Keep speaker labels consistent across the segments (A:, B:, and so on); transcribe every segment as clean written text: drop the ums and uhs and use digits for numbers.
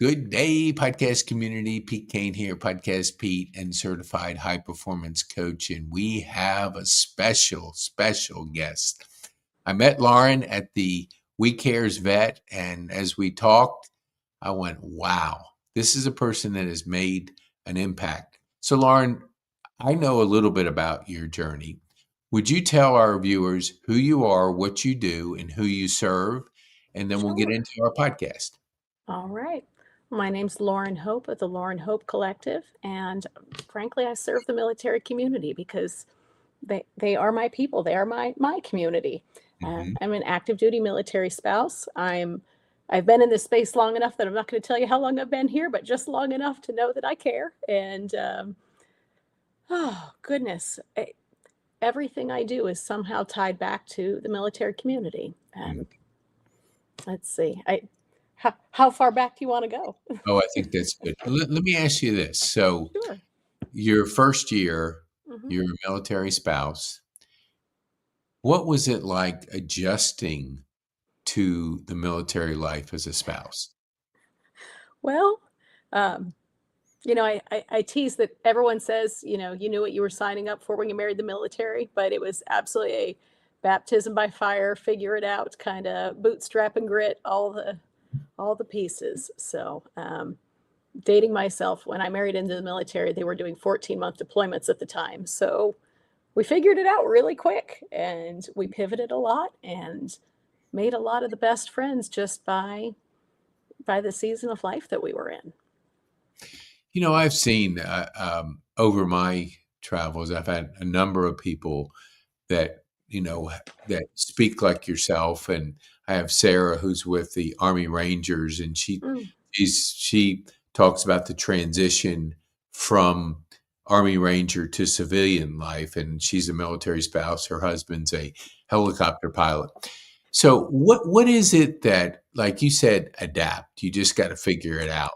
A: Good day, podcast community. Pete Kane here, Podcast Pete, and certified high performance coach. And we have a special guest. I met Lauren at the We Cares Vet, and as we talked, I went, wow, this is a person that has made an impact. So, Lauren, I know a little bit about your journey. Would you tell our viewers who you are, what you do, and who you serve? And then we'll get
B: Sure.
A: into our podcast.
B: All right. My name's Lauren Hope of the Lauren Hope Collective, and frankly, I serve the military community because they are my people. They are my community.
A: Mhm.
B: I'm an active duty military spouse. I've been in this space long enough that I'm not going to tell you how long I've been here, but just long enough to know that I care. And oh goodness, everything I do is somehow tied back to the military community.
A: Mm.
B: Let's see. How far back do you want to go?
A: Oh, I think that's good. Let me ask you this. So,
B: Sure.
A: your first year,
B: Mhm.
A: you're a military spouse. What was it like adjusting to the military life as a spouse?
B: Well, um, I tease that everyone says, you knew what you were signing up for when you married the military, but it was absolutely a baptism by fire, figure it out, kind of bootstrap and grit, all the pieces. So, dating myself when I married into the military, they were doing 14-month deployments at the time. So we figured it out really quick and we pivoted a lot and made a lot of the best friends just by the season of life that we were in.
A: I've seen over my travels, I've had a number of people that, that speak like yourself. And I have Sarah who's with the Army Rangers, and
B: Mm,
A: she talks about the transition from Army Ranger to civilian life, and she's a military spouse. Her husband's a helicopter pilot. So what is it that, like you said, adapt? You just got to figure it out.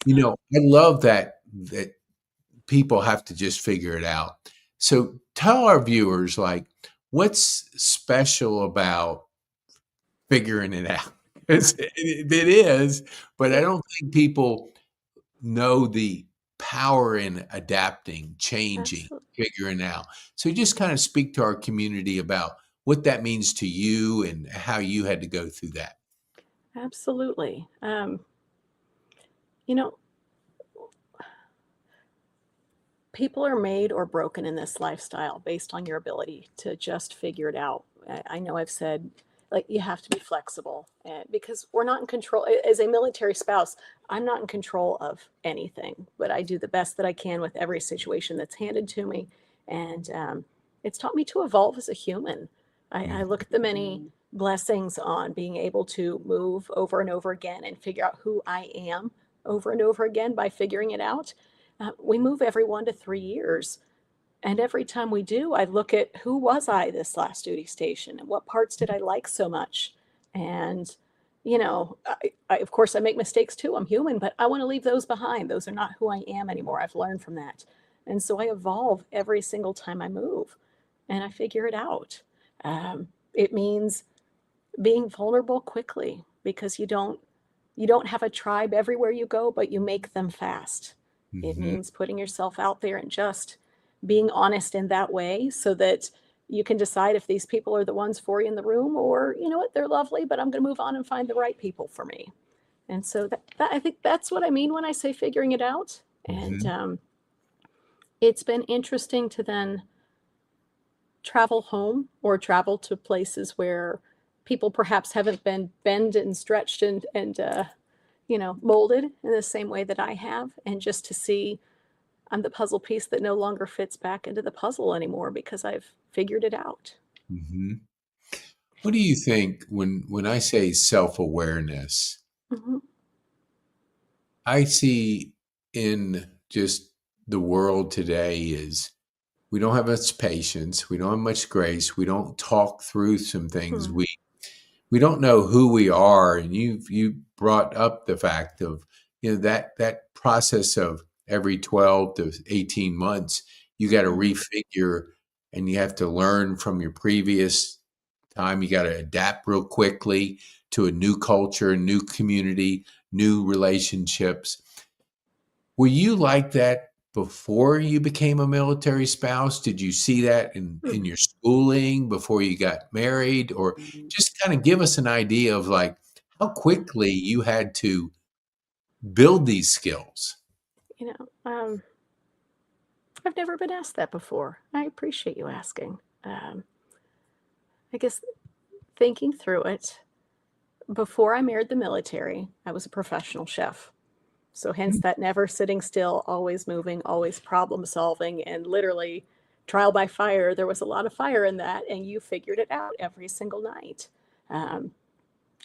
A: I love that people have to just figure it out. So tell our viewers, like, what's special about figuring it out? It is, but I
B: it
A: don't think people know the power in adapting, changing,
B: absolutely.
A: figuring out. So just kind of speak to our community about what that means to you and how you had to go through that.
B: Absolutely. You know, People are made or broken in this lifestyle based on your ability to just figure it out. I know I've said, like, you have to be flexible because we're not in control. As a military spouse, I'm not in control of anything, but I do the best that I can with every situation that's handed to me. And it's taught me to evolve as a human. I
A: Mm,
B: look at the many blessings on being able to move over and over again and figure out who I am over and over again by figuring it out. We move every 1 to 3 years. And every time we do, I look at who was I this last duty station and what parts did I like so much. And, of course, I make mistakes too. I'm human, but I want to leave those behind. Those are not who I am anymore. I've learned from that. And so I evolve every single time I move and I figure it out. It means being vulnerable quickly because you don't have a tribe everywhere you go, but you make them fast. It
A: mhm.
B: means putting yourself out there and just being honest in that way so that you can decide if these people are the ones for you in the room or, you know what, they're lovely, but I'm going to move on and find the right people for me. And so that I think that's what I mean when I say figuring it out. And
A: Mhm.
B: it's been interesting to then travel home or travel to places where people perhaps haven't been bent and stretched and molded in the same way that I have, and just to see I'm the puzzle piece that no longer fits back into the puzzle anymore because I've figured it out.
A: Mhm. What do you think when I say self-awareness,
B: Mhm.
A: I see in just the world today is we don't have much patience, we don't have much grace, we don't talk through some things.
B: Hmm.
A: We don't know who we are, and you brought up the fact of, that process of every 12 to 18 months, you gotta
B: Mhm.
A: refigure and you have to learn from your previous time. You gotta adapt real quickly to a new culture, new community, new relationships. Were you like that before you became a military spouse? Did you see that
B: Hmm.
A: in your schooling before you got married? Or just kind of give us an idea of like how quickly you had to build these skills.
B: You know, I've never been asked that before. I appreciate you asking. Um, I guess thinking through it, before I married the military, I was a professional chef. So hence that never sitting still, always moving, always problem solving, and literally trial by fire. There was a lot of fire in that, and you figured it out every single night. Um,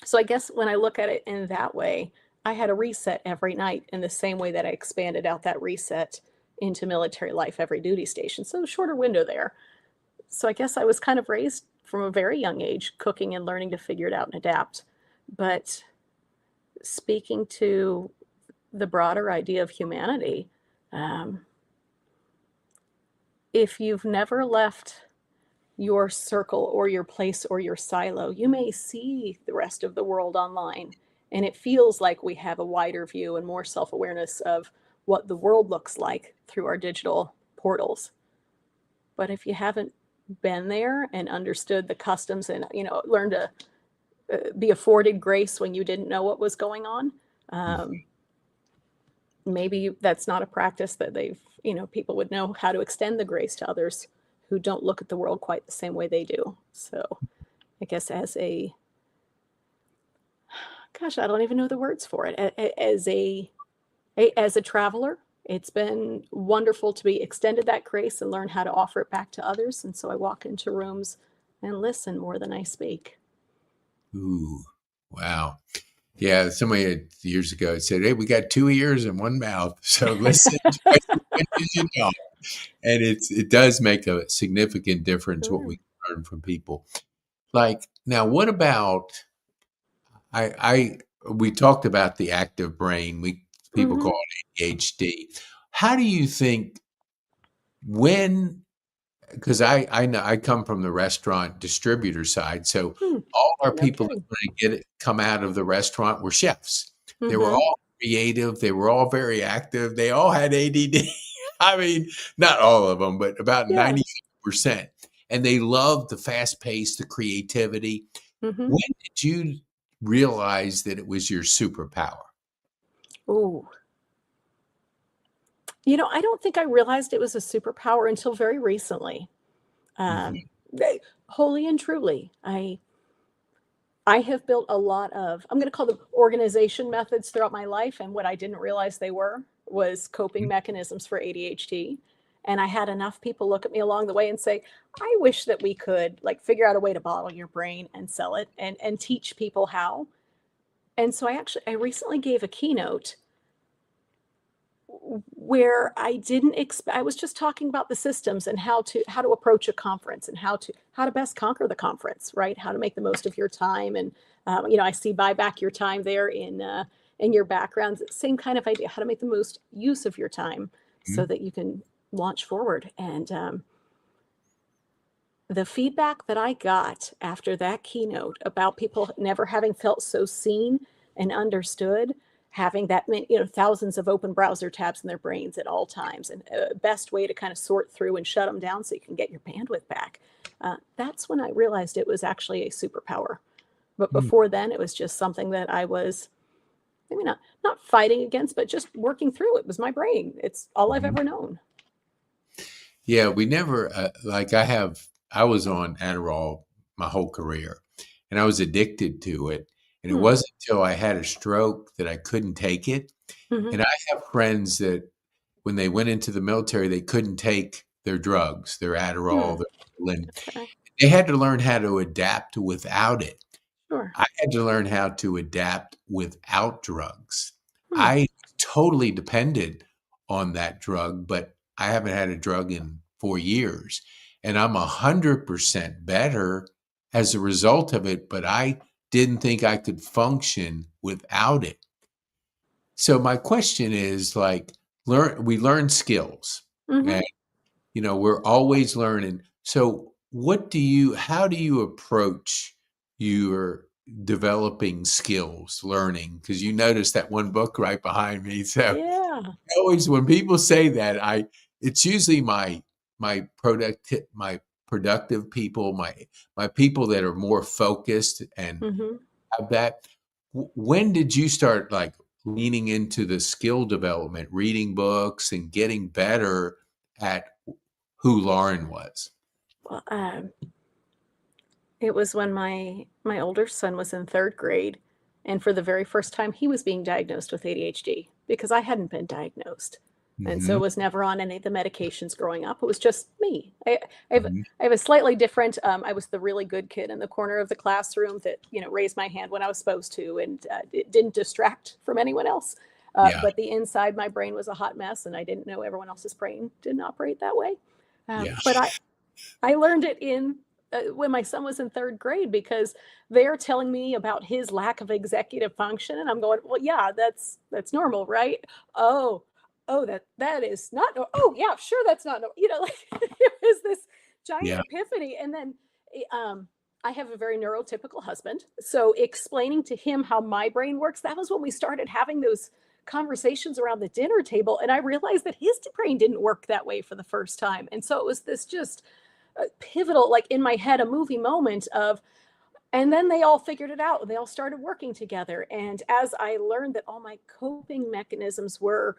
B: so I guess when I look at it in that way, I had a reset every night in the same way that I expanded out that reset into military life every duty station. So shorter window there. So I guess I was kind of raised from a very young age, cooking and learning to figure it out and adapt. But speaking to the broader idea of humanity, um, if you've never left your circle or your place or your silo, you may see the rest of the world online. And it feels like we have a wider view and more self awareness of what the world looks like through our digital portals. But if you haven't been there and understood the customs and learned to be afforded grace when you didn't know what was going on, um, maybe that's not a practice that people would know how to extend the grace to others who don't look at the world quite the same way they do. So I guess as a gosh, I don't even know the words for it. As a traveler, it's been wonderful to be extended that grace and learn how to offer it back to others. And so I walk into rooms and listen more than I speak.
A: Ooh, wow. Yeah, somebody years ago said, "Hey, we got two ears and one mouth, so listen twice as much as you know." And it does make a significant difference what
B: Sure.
A: we learn from people. Like now, what about I we talked about the active brain. We people
B: Hmm.
A: call it ADHD. How do you think when because I know I come from the restaurant distributor side, so
B: Hmm.
A: all our
B: No
A: people that
B: kidding.
A: wanna get it come out of the restaurant were chefs. They were
B: Hmm.
A: all creative, they were all very active, they all had ADD. I mean, not all of them, but about
B: Yeah.
A: 90%, and they loved the fast pace, the creativity.
B: Hmm.
A: When did you realize that it was your superpower?
B: Ooh. I don't think I realized it was a superpower until very recently.
A: Mhm,
B: Um, Wholly and truly, I have built a lot of, I'm going to call them organization methods throughout my life. And what I didn't realize they were was coping
A: mhm,
B: mechanisms for ADHD. And I had enough people look at me along the way and say, I wish that we could like figure out a way to bottle your brain and sell it and teach people how. And so I recently gave a keynote where I didn't expect. I was just talking about the systems and how to approach a conference and how to best conquer the conference, right? How to make the most of your time. And I see buy back your time there in your backgrounds. Same kind of idea. How to make the most use of your time so
A: mhm,
B: that you can launch forward. And the feedback that I got after that keynote about people never having felt so seen and understood, having that many, thousands of open browser tabs in their brains at all times, and a best way to kind of sort through and shut them down so you can get your bandwidth back. That's when I realized it was actually a superpower. But
A: mm,
B: before then, it was just something that I was maybe not fighting against, but just working through. It was my brain. It's all I've
A: mhm.
B: ever known.
A: Yeah, we never like I was on Adderall my whole career and I was addicted to it. And it
B: Hmm.
A: wasn't until I had a stroke that I couldn't take it.
B: Hmm.
A: And I have friends that when they went into the military, they couldn't take their drugs, their
B: Hmm.
A: Adderall, their Ritalin.
B: Okay.
A: They had to learn how to adapt without it.
B: Sure.
A: I had to learn how to adapt without drugs.
B: Hmm.
A: I totally depended on that drug, but I haven't had a drug in 4 years, and I'm 100% better as a result of it, but I didn't think I could function without it. So my question is, like, we learn skills,
B: Hmm.
A: and, we're always learning. So how do you approach your developing skills, learning, because you notice that one book right behind me. So
B: Yeah.
A: always when people say that, it's usually my productive people, my people that are more focused and
B: Mhm.
A: have that. When did you start like leaning into the skill development, reading books and getting better at who Lauren was?
B: Well, it was when my older son was in 3rd grade, and for the very first time, he was being diagnosed with ADHD because I hadn't been diagnosed, and so
A: Mhm,
B: was never on any of the medications growing up. It was just me. I have
A: mhm.
B: I have a slightly different, I was the really good kid in the corner of the classroom that, raised my hand when I was supposed to, and, it didn't distract from anyone else.
A: Yeah,
B: But the inside, my brain was a hot mess, and I didn't know everyone else's brain didn't operate that way.
A: yeah,
B: But I learned it in when my son was in 3rd grade because they're telling me about his lack of executive function, and I'm going, "Well, yeah, that's normal, right?" "Oh, oh, that is not nor oh, yeah, sure, that's not normal." Like, it was this giant
A: yeah.
B: epiphany, and then, I have a very neurotypical husband, so explaining to him how my brain works, that was when we started having those conversations around the dinner table, and I realized that his brain didn't work that way for the first time, and so it was this just pivotal, like in my head, a movie moment of, and then they all figured it out. They all started working together. And as I learned that all my coping mechanisms were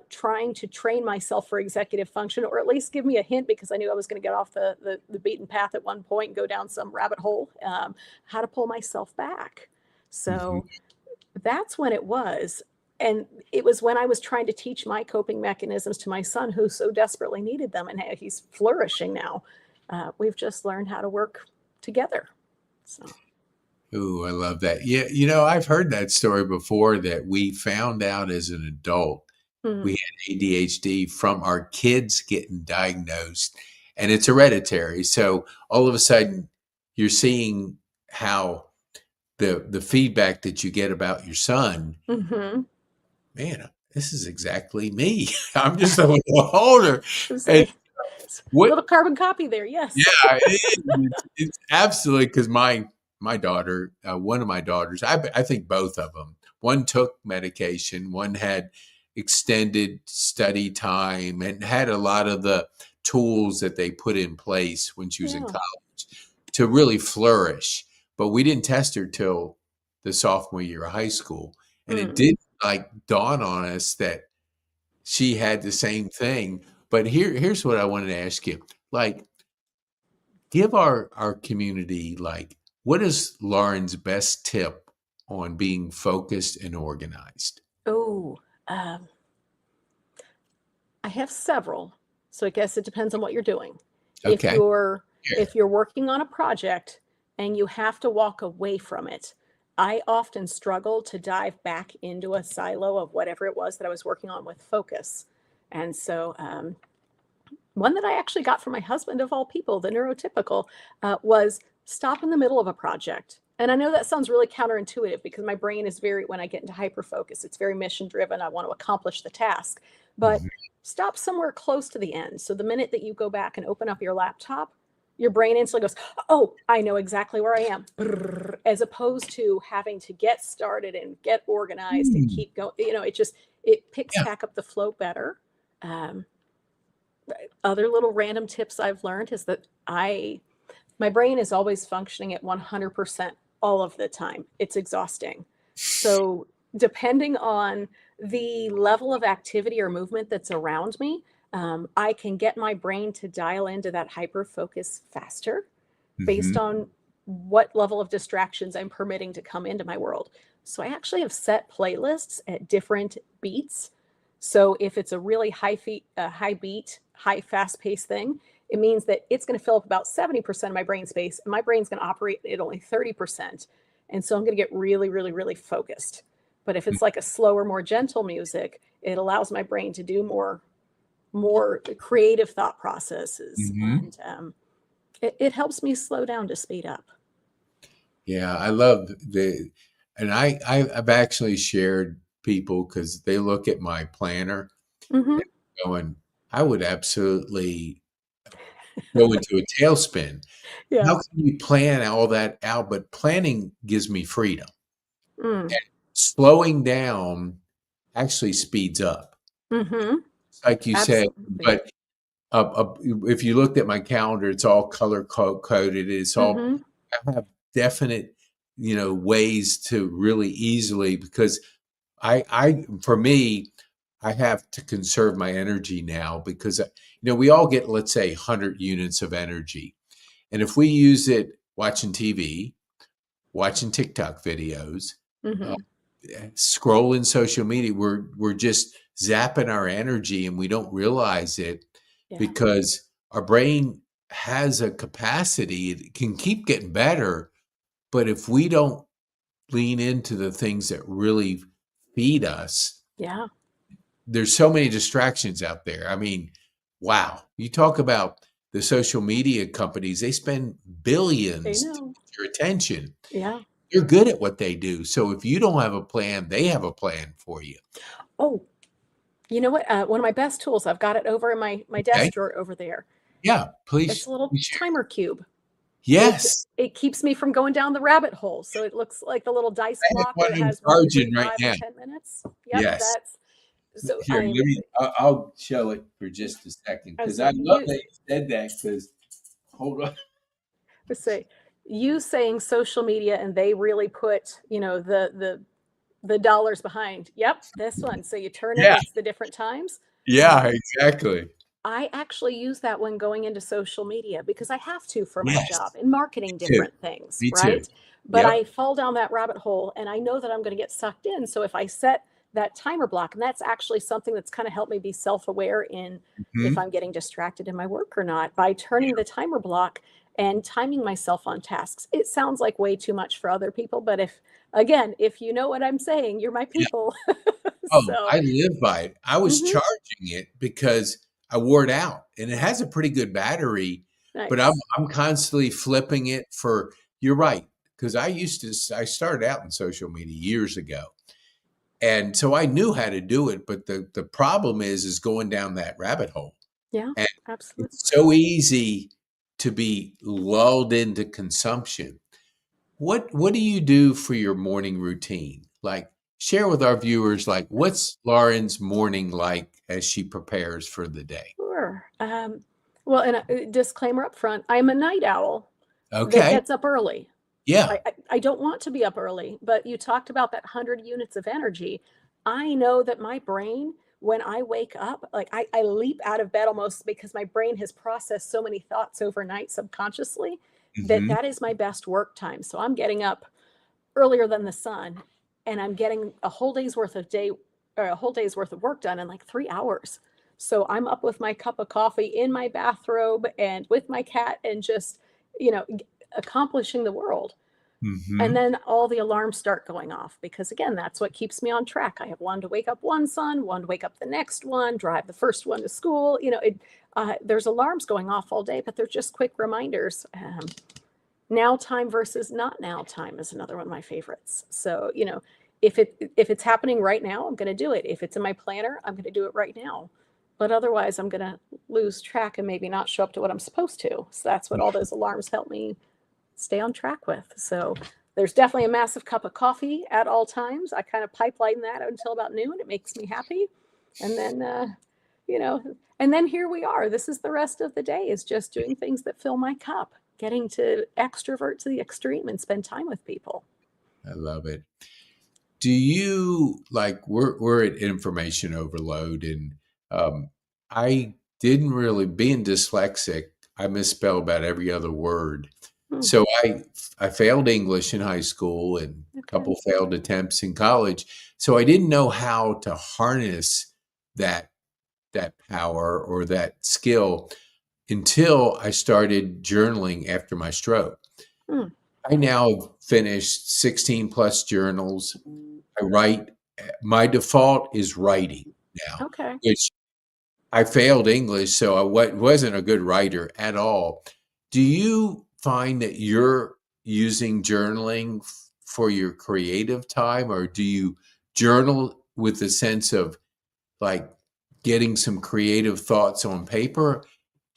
B: trying to train myself for executive function, or at least give me a hint because I knew I was going to get off the beaten path at one point and go down some rabbit hole, how to pull myself back.
A: Mhm.
B: So that's when it was. And it was when I was trying to teach my coping mechanisms to my son who so desperately needed them. And he's flourishing now. We've just learned how to work together. So,
A: Ooh, I love that. Yeah, I've heard that story before that we found out as an adult we
B: mm,
A: had ADHD from our kids getting diagnosed, and it's hereditary. So all of a sudden, you're seeing how the feedback that you get about your son,
B: hmm.
A: man, this is exactly me. I'm just a little older. And what
B: Little carbon copy there. Yes.
A: Yeah, it is. It's absolutely because my daughter, one of my daughters, I think both of them. One took medication, one had extended study time, and had a lot of the tools that they put in place when she was in
B: Yeah.
A: college to really flourish. But we didn't test her till the sophomore year of high school, and it
B: Mm.
A: did like dawn on us that she had the same thing. But here's what I wanted to ask you, like give our community like what is Lauren's best tip on being focused and organized?
B: Oh, um, I have several. So I guess it depends on what you're doing. If
A: Okay.
B: you're
A: Yeah.
B: if you're working on a project and you have to walk away from it, I often struggle to dive back into a silo of whatever it was that I was working on with focus. And so, one that I actually got from my husband of all people, the neurotypical, was stop in the middle of a project. And I know that sounds really counterintuitive because my brain is very, when I get into hyper focus, it's very mission driven. I want to accomplish the task. But
A: Mhm.
B: stop somewhere close to the end. So the minute that you go back and open up your laptop, your brain instantly goes, "Oh, I know exactly where I am," as opposed to having to get started and get organized and
A: Mm,
B: keep going. It picks
A: yeah.
B: back up the flow better. Um, Other little random tips I've learned is that my brain is always functioning at 100% all of the time. It's exhausting. So, depending on the level of activity or movement that's around me, I can get my brain to dial into that hyper focus faster based
A: Mhm.
B: on what level of distractions I'm permitting to come into my world. So I actually have set playlists at different beats. So if it's a really high beat, high fast paced thing, it means that it's going to fill up about 70% of my brain space, and my brain's going to operate at only 30%. And so I'm going to get really, really, really focused. But if
A: Mm,
B: it's like a slower, more gentle music, it allows my brain to do more creative thought processes,
A: mhm.
B: and it helps me slow down to speed up.
A: Yeah, I love and I've actually shared people because they look at my planner
B: Mhm.
A: going, I would absolutely go into a tailspin. How
B: Yeah.
A: can you plan all that out? But planning gives me freedom.
B: Mm.
A: Slowing down actually speeds up.
B: Mhm.
A: Like you said,
B: Absolutely.
A: but if you looked at my calendar, it's all color coded. It's all
B: Mhm.
A: I have definite, ways to really easily because for me, I have to conserve my energy now because we all get, let's say, 100 units of energy, and if we use it watching TV, watching TikTok videos, uh,
B: Mhm.
A: scrolling social media, we're just zapping our energy and we don't realize it
B: Yeah.
A: because our brain has a capacity. It can keep getting better, but if we don't lean into the things that really feed us,
B: Yeah.
A: there's so many distractions out there. I mean, wow. You talk about the social media companies, they spend
B: I
A: billions to
B: know.
A: get your attention.
B: Yeah.
A: They're good at what they do. So if you don't have a plan, they have a plan for you.
B: Oh, you know what? One of my best tools, I've got it over in my
A: Okay.
B: desk drawer over there.
A: Yeah.
B: It's
A: Please,
B: a little
A: please share.
B: timer cube.
A: Yes.
B: It keeps me from going down the rabbit hole, so it looks like the little dice
A: I have
B: clock
A: one
B: that
A: in
B: has 1, 3,
A: charging right
B: 5,
A: now.
B: and 10 minutes. Yep,
A: Yes.
B: that's so
A: Here,
B: I'm
A: I'll show it for just a second because I
B: say
A: love that you said that because, hold on.
B: let's say you saying social media and they really put, the dollars behind. Yep, this one. So you turn it,
A: Yeah.
B: it's the different times.
A: Yeah, exactly.
B: I actually use that when going into social media because I have to for my
A: Yes.
B: job in marketing
A: Me too.
B: different things,
A: Me too.
B: right? But
A: Yep.
B: I fall down that rabbit hole and I know that I'm going to get sucked in. So if I set that timer block, and that's actually something that's kind of helped me be self aware in if
A: Mhm.
B: I'm getting distracted in my work or not by turning the timer block and timing myself on tasks. It sounds like way too much for other people, but again, if you know what I'm saying, you're my
A: Yeah.
B: people.
A: Oh,
B: So,
A: I live by it. I was
B: mhm,
A: charging it because I wore it out, and it has a pretty good battery, but I'm
B: nice.
A: I'm constantly flipping it for you're right, because I started out in social media years ago, and so I knew how to do it, but the problem is going down that rabbit hole,
B: Yeah,
A: and it's
B: absolutely.
A: so easy to be lulled into consumption. What do you do for your morning routine? Like, share with our viewers, like, what's Lauren's morning like as she prepares for the day?
B: Sure. Well, and a disclaimer up front, I'm a night owl that
A: Okay.
B: gets up early.
A: Yeah.
B: I don't want to be up early, but you talked about that 100 units of energy. I know that my brain, when I wake up, like I leap out of bed almost because my brain has processed so many thoughts overnight subconsciously that
A: Mhm.
B: that is my best work time. So I'm getting up earlier than the sun and I'm getting a whole day's worth of work done in like 3 hours. So I'm up with my cup of coffee in my bathrobe and with my cat and just, accomplishing the world. And
A: Mhm.
B: then all the alarms start going off because again, that's what keeps me on track. I have one to wake up one son, one to wake up the next one, drive the first one to school. There's alarms going off all day, but they're just quick reminders. Now time versus not now time is another one of my favorites. So, if it's happening right now, I'm going to do it. If it's in my planner, I'm going to do it right now. But otherwise, I'm going to lose track and maybe not show up to what I'm supposed to. So that's what all those alarms help me stay on track with. So there's definitely a massive cup of coffee at all times. I kind of pipeline that until about noon. It makes me happy. And then, you know, and then here we are. This is the rest of the day is just doing things that fill my cup, getting to extrovert to the extreme and spend time with people.
A: I love it. Do you like we're at information overload and I didn't really being dyslexic, I misspell about every other word.
B: Hmm,
A: So I failed English in high school and a
B: okay.
A: couple failed attempts in college. So I didn't know how to harness that that power or that skill until I started journaling after my stroke.
B: Hmm,
A: I now have finished 16 plus journals. I write. My default is writing now,
B: okay.
A: which I failed English, so wasn't a good writer at all. Do you find that you're using journaling for your creative time, or do you journal with the sense of like getting some creative thoughts on paper?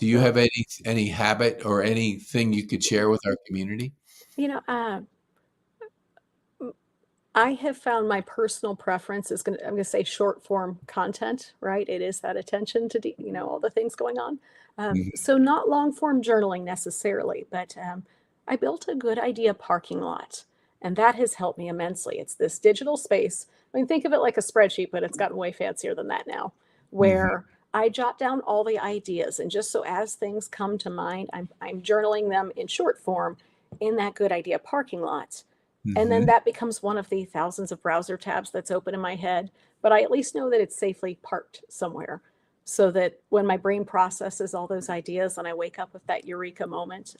A: Do you
B: So,
A: have any habit or anything you could share with our community?
B: you know, I have found my personal preference is I'm gonna say short form content, right? It is that attention to all the things going on.
A: Mhm,
B: So not long form journaling necessarily, but I built a good idea parking lot, and that has helped me immensely. It's this digital space. I mean, think of it like a spreadsheet, but it's gotten way fancier than that now,
A: mhm,
B: where I jot down all the ideas, and just so as things come to mind, I'm journaling them in short form in that good idea parking lot, and then
A: mhm.
B: that becomes one of the thousands of browser tabs that's open in my head, but I at least know that it's safely parked somewhere so that when my brain processes all those ideas and I wake up with that eureka moment,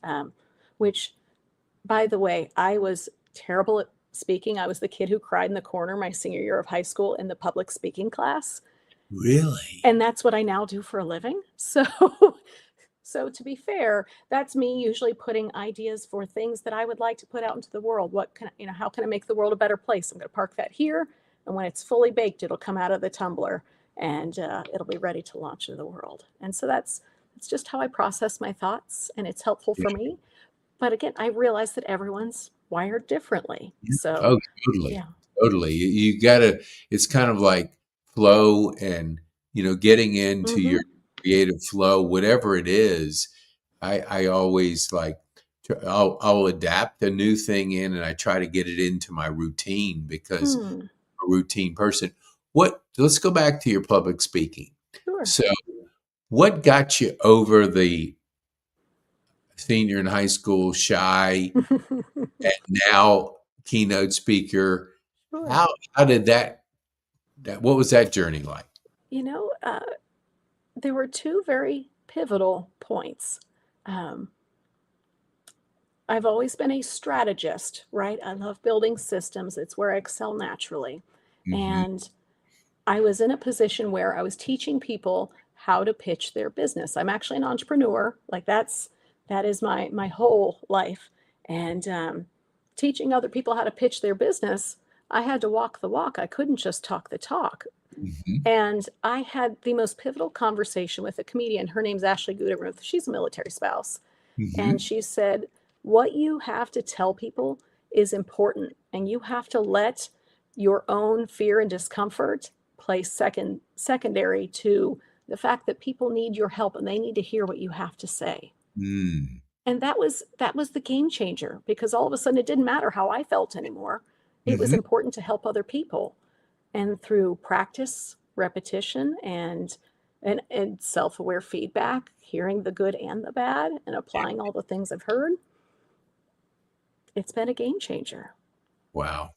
B: which, by the way, I was terrible at speaking. I was the kid who cried in the corner my senior year of high school in the public speaking class.
A: Really?
B: And that's what I now do for a living. So so to be fair, that's me usually putting ideas for things that I would like to put out into the world. What can I, how can I make the world a better place? I'm going to park that here, and when it's fully baked, it'll come out of the tumbler, and it'll be ready to launch into the world. And so that's just how I process my thoughts, and it's helpful
A: Yeah,
B: for me. But again, I realize that everyone's wired differently.
A: yeah.
B: So
A: Oh, totally,
B: yeah.
A: totally. You gotta it's kind of like flow and, getting into
B: Hmm.
A: your creative flow, whatever it is. I always like I'll adapt a new thing in, and I try to get it into my routine because
B: Hmm.
A: I'm a routine person. Let's go back to your public speaking.
B: Sure.
A: So, what got you over the senior in high school, shy, and now keynote speaker?
B: Sure.
A: How did that what was that journey like?
B: You know, there were two very pivotal points. Um, I've always been a strategist, right? I love building systems. It's where I excel naturally.
A: Mhm,
B: And I was in a position where I was teaching people how to pitch their business. I'm actually an entrepreneur. Like that is my whole life. And teaching other people how to pitch their business, I had to walk the walk. I couldn't just talk the talk.
A: mhm,
B: And I had the most pivotal conversation with a comedian. Her name's Ashley Gudemuth. She's a military spouse. And
A: mhm,
B: she said, what you have to tell people is important, and you have to let your own fear and discomfort play secondary to the fact that people need your help and they need to hear what you have to say.
A: mm,
B: And that was the game changer, because all of a sudden it didn't matter how I felt anymore. It was
A: mhm.
B: important to help other people. And through practice, repetition, and self-aware feedback, hearing the good and the bad and applying all the things I've heard, it's been a game changer.
A: Wow.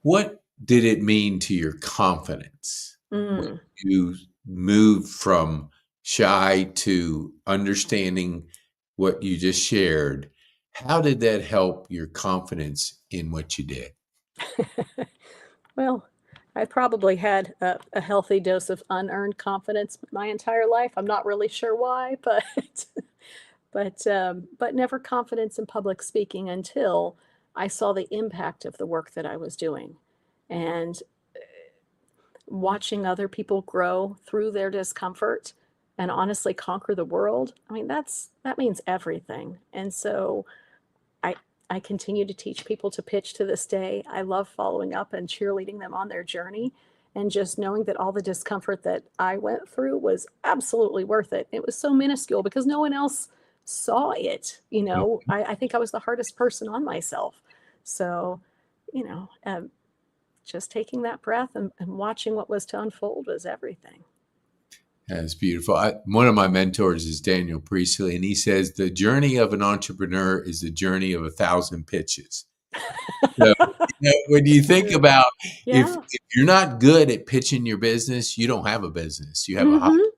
A: What did it mean to your confidence when
B: Mm.
A: you moved from shy to understanding what you just shared? How did that help your confidence in what you did?
B: Well, I probably had a healthy dose of unearned confidence my entire life. I'm not really sure why, but but never confidence in public speaking until I saw the impact of the work that I was doing, and watching other people grow through their discomfort and honestly conquer the world. I mean, that means everything. And so I I continue to teach people to pitch to this day. I love following up and cheerleading them on their journey, and just knowing that all the discomfort that I went through was absolutely worth it. It was so minuscule because no one else saw it. I think I was the hardest person on myself. So, you know, um, just taking that breath and watching what was to unfold was everything.
A: That's beautiful. One of my mentors is Daniel Priestley, and he says the journey of an entrepreneur is the journey of 1,000 pitches. So, when you think
B: True.
A: about
B: Yeah.
A: if you're not good at pitching your business, you don't have a business. You have a hobby.
B: Mhm.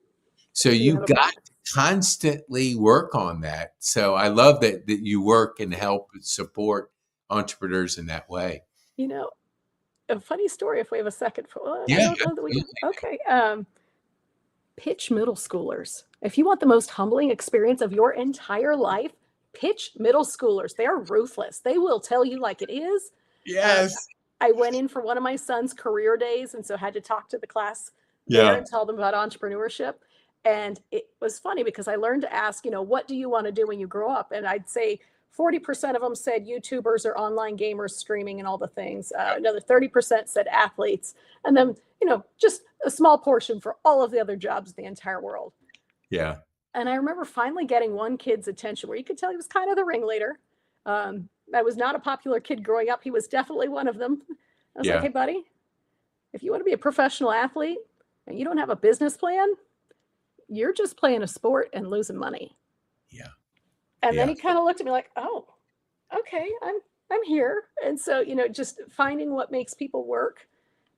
A: So
B: You
A: you
B: have a
A: got
B: product.
A: to constantly work on that. So I love that you work and help support entrepreneurs in that way.
B: You know, a funny story if we have a second for I
A: Yeah,
B: don't know that we do.
A: absolutely.
B: Okay, pitch middle schoolers. If you want the most humbling experience of your entire life, pitch middle schoolers. They are ruthless. They will tell you like it is. Um,
A: Yes.
B: I went in for one of my son's career days, and so had to talk to the class there
A: Yeah.
B: and tell them about entrepreneurship. And it was funny because I learned to ask, what do you want to do when you grow up? And I'd say 40% of them said YouTubers or online gamers streaming and all the things. Another 30% said athletes. And then, just a small portion for all of the other jobs in the entire world.
A: Yeah.
B: And I remember finally getting one kid's attention where you could tell he was kind of the ringleader. I was not a popular kid growing up. He was definitely one of them. I was like,
A: Yeah.
B: hey, buddy, if you want to be a professional athlete and you don't have a business plan, you're just playing a sport and losing money.
A: Yeah.
B: And then
A: Yeah.
B: he kind of looked at me like, oh, okay, I'm here. And so, just finding what makes people work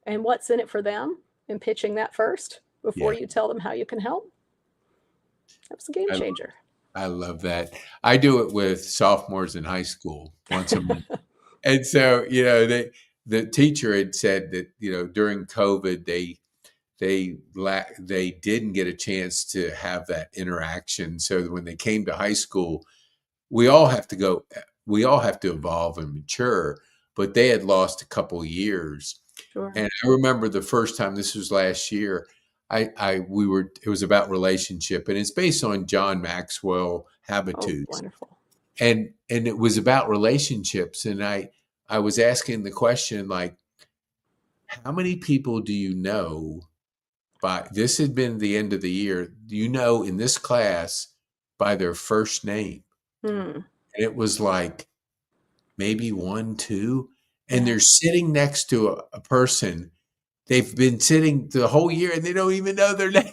B: and what's in it for them and pitching that first before
A: Yeah.
B: you tell them how you can help. That was a game
A: I,
B: changer.
A: I love that. I do it with sophomores in high school once a month. And so, the teacher had said that, during COVID, they didn't get a chance to have that interaction. So when they came to high school, we all have to evolve and mature, but they had lost a couple of years.
B: Sure.
A: And I remember the first time, this was last year, it was about relationship, and it's based on John Maxwell
B: Oh,
A: Habitudes.
B: wonderful.
A: And it was about relationships. And I was asking the question, like, how many people do you know this had been the end of the year, in this class by their first name?
B: Hmm.
A: And it was like maybe one, two, and
B: Yeah.
A: they're sitting next to a person. They've been sitting the whole year and they don't even know their name.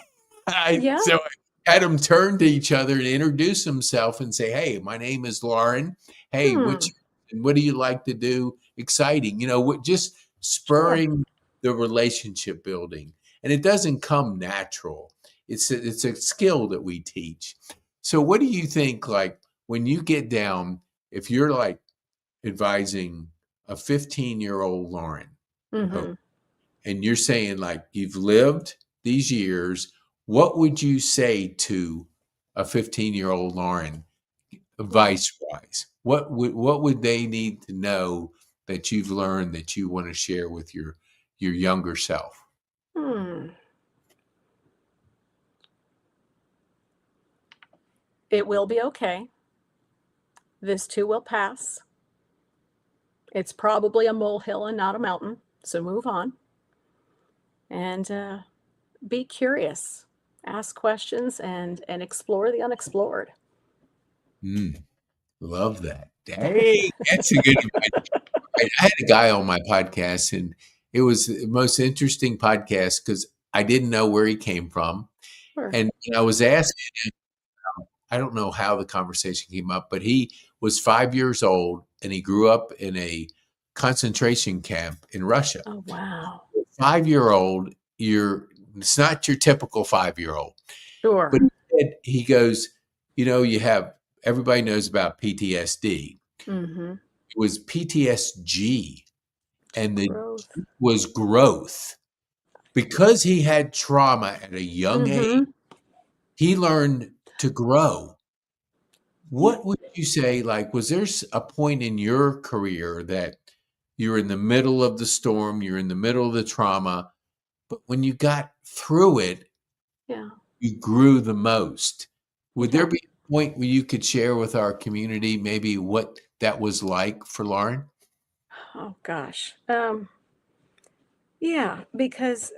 B: Yeah.
A: So I had them turn to each other and introduce themselves and say, hey, my name is Lauren. Hey, what
B: Hmm.
A: do you like to do? Exciting, just
B: Sure.
A: spurring the relationship building. And it doesn't come natural. It's a skill that we teach. So what do you think, like, when you get down, if you're like advising a 15-year-old Lauren,
B: Hmm.
A: and you're saying, like, you've lived these years, what would you say to a 15-year-old Lauren,
B: Yeah.
A: advice wise? What would they need to know that you've learned that you want to share with your younger self?
B: Hmm. It will be okay. This too will pass. It's probably a molehill and not a mountain. So move on and be curious. Ask questions and explore the unexplored.
A: Mm, love that. Hey, that's a good advice. I had a guy on my podcast, and it was the most interesting podcast because I didn't know where he came from.
B: Sure.
A: And I was asking, I don't know how the conversation came up, but he was 5 years old and he grew up in a concentration camp in Russia.
B: Oh, wow.
A: 5 year old, it's not your typical 5 year old. But
B: Sure.
A: he goes, you have everybody knows about PTSD.
B: Hmm.
A: It was PTSG, and the
B: Growth.
A: G was growth. Because he had trauma at a young age,
B: Hmm.
A: he learned to grow.
B: Yeah.
A: What would you say, like, was there a point in your career that you're in the middle of the storm, you're in the middle of the trauma, but when you got through it,
B: Yeah.
A: you grew the most? Would there
B: Yeah.
A: be a point where you could share with our community maybe what that was like for Lauren?
B: Oh, gosh. Yeah, because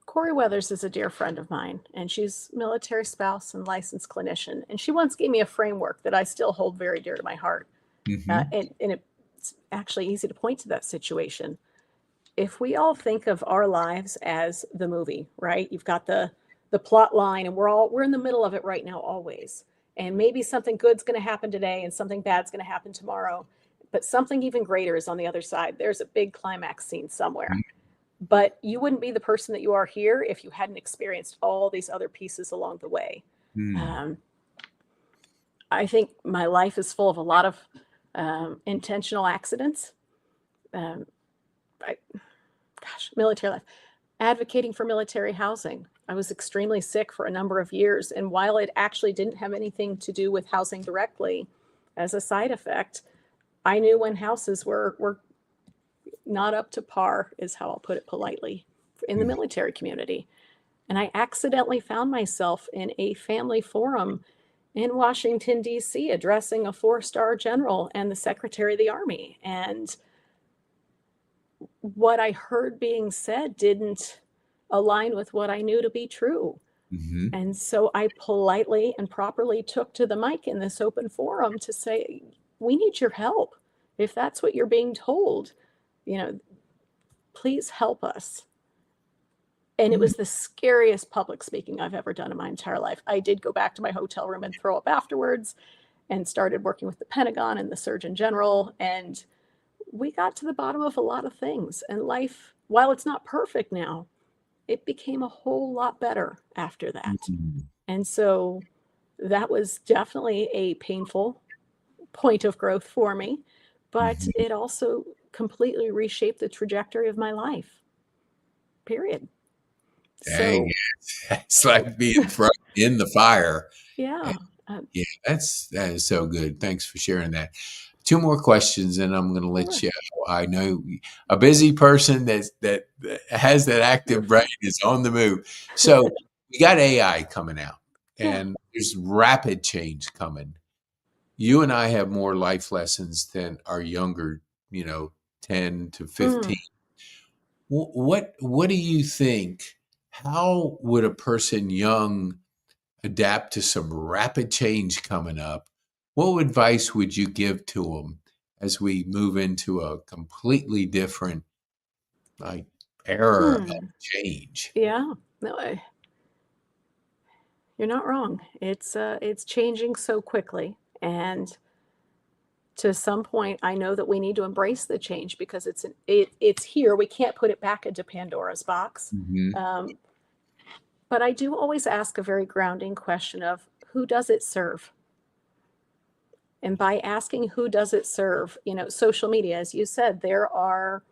B: Corey Weathers is a dear friend of mine, and she's military spouse and licensed clinician. And she once gave me a framework that I still hold very dear to my heart.
A: Mhm.
B: And it's actually easy to point to that situation. If we all think of our lives as the movie, right? You've got the plot line, and we're in the middle of it right now, always. And maybe something good's going to happen today, and something bad's going to happen tomorrow. But something even greater is on the other side. There's a big climax scene somewhere. But you wouldn't be the person that you are here if you hadn't experienced all these other pieces along the way.
A: Mm.
B: Um, I think my life is full of a lot of intentional accidents. Um, I, Gosh, military life, advocating for military housing. I was extremely sick for a number of years. And while it actually didn't have anything to do with housing directly, as a side effect, I knew when houses were not up to par, is how I'll put it politely, in the
A: Mm.
B: military community. And I accidentally found myself in a family forum in Washington, D.C., addressing a four-star general and the Secretary of the Army. And what I heard being said didn't align with what I knew to be true.
A: Hmm.
B: And so I politely and properly took to the mic in this open forum to say, we need your help. If that's what you're being told, you know, please help us. And it was the scariest public speaking I've ever done in my entire life. I did go back to my hotel room and throw up afterwards and started working with the Pentagon and the Surgeon General. And we got to the bottom of a lot of things. And life, while it's not perfect now, it became a whole lot better after that.
A: Hmm.
B: And so that was definitely a painful point of growth for me, but
A: Hmm.
B: it also completely reshaped the trajectory of my life, period.
A: Dang,
B: So,
A: it's like being thrown in the fire. And
B: yeah. Um,
A: yeah, that is so good. Thanks for sharing that. Two more questions, and I'm going to let
B: sure.
A: you. I know a busy person that has that
B: You're
A: active brain
B: fine.
A: is on the move. So we got AI coming out,
B: Yeah.
A: and there's rapid change coming. You and I have more life lessons than our younger, 10 to 15.
B: Mm,
A: What do you think? How would a person young adapt to some rapid change coming up? What advice would you give to them as we move into a completely different like era of
B: mm,
A: change?
B: yeah. No, you're not wrong. It's changing so quickly, and to some point, I know that we need to embrace the change because it's here. We can't put it back into Pandora's box.
A: Hmm.
B: Um, but I do always ask a very grounding question of who does it serve? And by asking who does it serve, social media, as you said, there are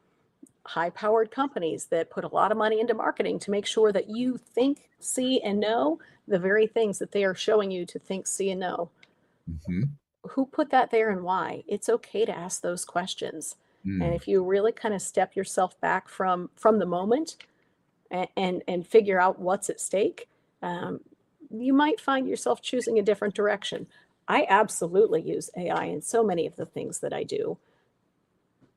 B: high powered companies that put a lot of money into marketing to make sure that you think, see, and know the very things that they are showing you to think, see, and know.
A: Hmm.
B: Who put that there and why? It's okay to ask those questions. And
A: Mm.
B: if you really kind of step yourself back from the moment and figure out what's at stake, um, you might find yourself choosing a different direction. I absolutely use AI in so many of the things that I do.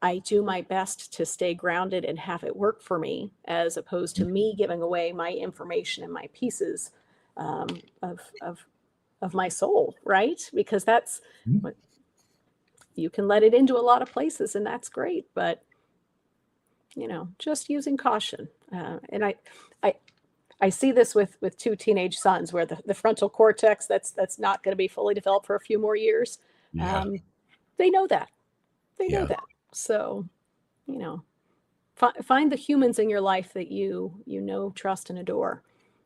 B: I do my best to stay grounded and have it work for me, as opposed to me giving away my information and my pieces um, of, of of my soul, right? Because that's
A: Mhm.
B: what you can let it into a lot of places, and that's great. But just using caution. And I, I see this with two teenage sons, where the frontal cortex that's not going to be fully developed for a few more years.
A: Yeah,
B: Um, they know that. They know
A: yeah,
B: that. So you know, find the humans in your life that you trust, and adore,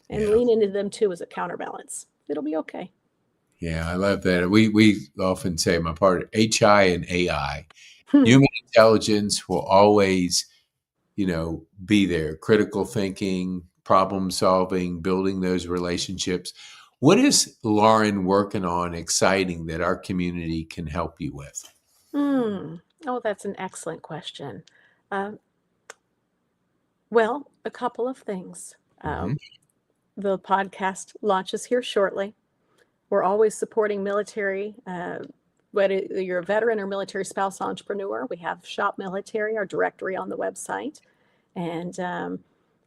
B: and
A: yeah,
B: lean into them too as a counterbalance. It'll be okay.
A: yeah. I love that. We often say my part HI and AI.
B: Hmm.
A: Human intelligence will always be there. Critical thinking, problem solving, building those relationships. What is Lauren working on exciting that our community can help you with?
B: Hmm. Oh, that's an excellent question. Um, well, a couple of things.
A: Hmm.
B: The podcast launches here shortly. We're always supporting military, whether you're a veteran or military spouse entrepreneur. We have Shop Military, our directory on the website, and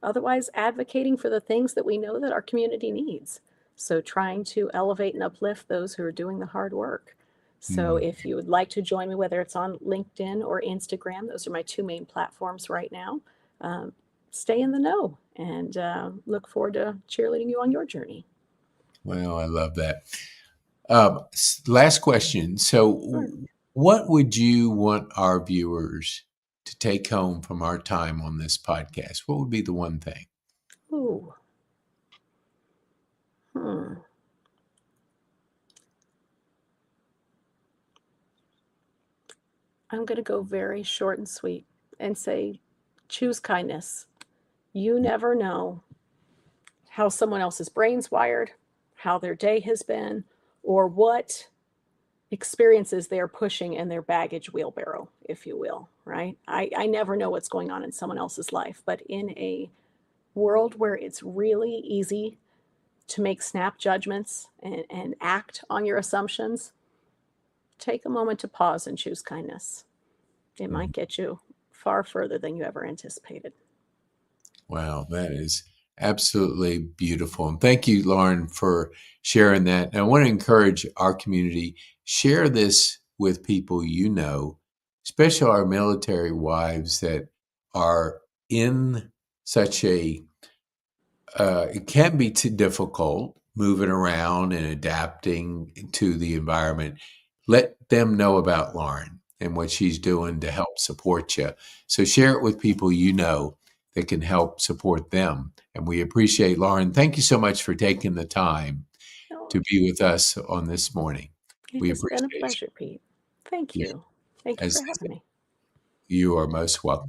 B: otherwise advocating for the things that we know that our community needs. So trying to elevate and uplift those who are doing the hard work. So
A: Mm.
B: if you would like to join me, whether it's on LinkedIn or Instagram, those are my two main platforms right now. Um, Stay in the know, and look forward to cheerleading you on your journey.
A: Well, I love that. Last question. So,
B: Sure.
A: what would you want our viewers to take home from our time on this podcast? What would be the one thing?
B: Ooh. Hmm. I'm going to go very short and sweet and say choose kindness. You never know how someone else's brain's wired, how their day has been, or what experiences they're pushing in their baggage wheelbarrow, if you will, right? I never know what's going on in someone else's life, but in a world where it's really easy to make snap judgments and act on your assumptions, take a moment to pause and choose kindness. It might
A: Mhm.
B: get you far further than you ever anticipated.
A: Wow, that is absolutely beautiful. And thank you, Lauren, for sharing that. And I want to encourage our community, share this with people you know, especially our military wives that are in such a it can be too difficult moving around and adapting to the environment. Let them know about Lauren and what she's doing to help support you. So share it with people you know that can help support them. And we appreciate Lauren. Thank you so much for taking the time
B: Oh,
A: to be with us on this morning.
B: it
A: We
B: has been a
A: appreciate
B: pleasure, Pete. Thank
A: you.
B: you. Thank you
A: As
B: for having me.
A: you are most welcome.